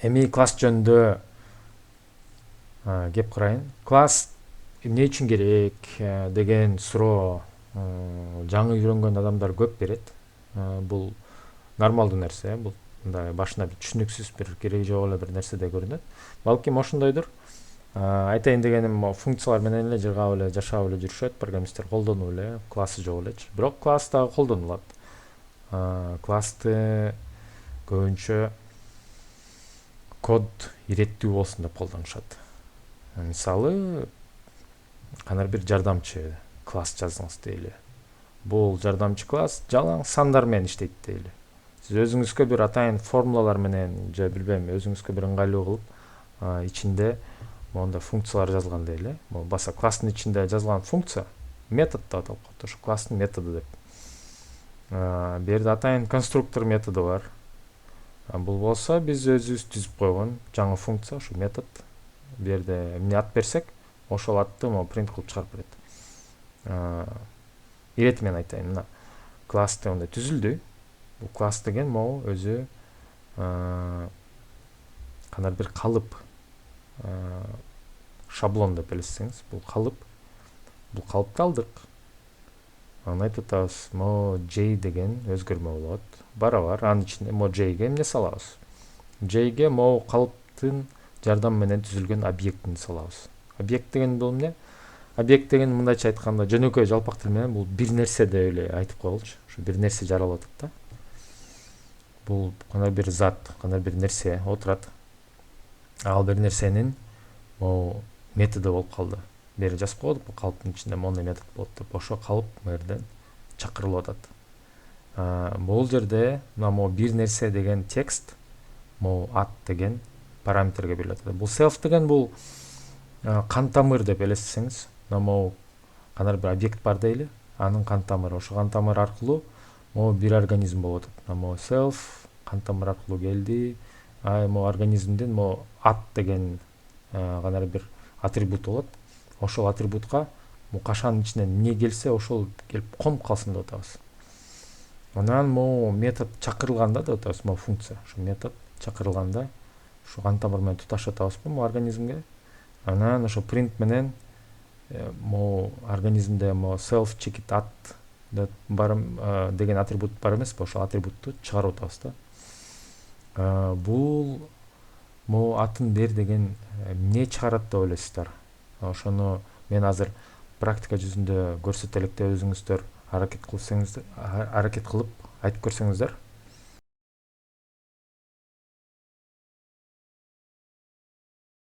Эми класс жөнүндө кеп карайын. Класс эмне үчүн керек деген суроо жаңы үйрөнгөн адамдар көп берет. Бул нормалдуу нерсе. Бул мындай башына бир түшүнүксүз бир кереги жок эле бир нерседей көрүнөт. Балким ошондойдур. Айтайын дегеним функциялар менен эле жыргап эле жашап эле жүрүшөт, программисттер колдонуп эле, классы жок элечи. Бирок класс дагы колдонулат. Классты көбүнчө код иреттүү болсун деп колдонушат. Мисалы, кандай бир жардамчы класс жаздыңыз дейли. Бул жардамчы класс жалаң сандар менен иштейт дейли. Сиз өзүңүзгө бир атайын формулалар менен же билбейм, өзүңүзгө бир ыңгайлуу кылып ичинде мондай функциялар жазган дейли. Бул баса класстын ичинде жазылган функция метод деп аталып калат. Ошо класстын методу деп. Бул жерде атайын конструктор методу бар. Бул болсо биз өзүбүз түзүп койгон жаңы функция, ушу метод. Бул жерде эмне ат берсек, ошол атты принт кылып чыгарып берет. Ирети менен айтайын, мына класс мындай түзүлдү. Бул класс деген өзү кандай бир калып, шаблон деп элестеңиз. Бул калыпты алдык. Аны айтып атабыз, J деген өзгөрмө болот. Барабар анын ичинде J'ге эмне салабыз? J'ге калыптын жардамы менен түзүлгөн объектини салабыз. Объект деген бул эмне? Объект деген мындайча айтканда жөнөкөй жалпак тил менен бул бир нерсе деп эле айтып койгулучу. Ушу бир нерсе жаралып атат да. Бул кандай бир зат, кандай бир нерсе отурат. Ал бир нерсенин методу болуп калды. Бери жазып койдук, бул калыптын ичинде моундай метод болот деп. Ошо калып мэрден чакырылып атат. Бул жерде мына бир нерсе деген текст, ат деген параметрге берилет. Бул self деген бул кан тамыр деп элестесеңиз, мына кандай бир объект бар дейли, анын кан тамыры. Ошо кан тамыр аркылуу бир организм болуп атат. Мына self кан тамыр аркылуу келди. Организмдин ат деген кандай бир атрибут болот. Ошол атрибутка кашанын ичинен эмне келсе, ошол келип конуп калсын деп атабыз. Анан метод чакырылганда деп атабыз, функция. Ошо метод чакырылганда ушу кан тамыр менен туташып атабызбы организмге. Анан ошо print менен организмде self checkit at деген атрибут бар эмеспи? Ошол атрибутту чыгарып атабыз да. Бул атын бер деген эмне чыгарат деп ойлойсуздар? Ошону мен азыр практика жүзүндө көрсөтө элек деп өзүңүздөр аракет кылып айтып көрсөңүздөр.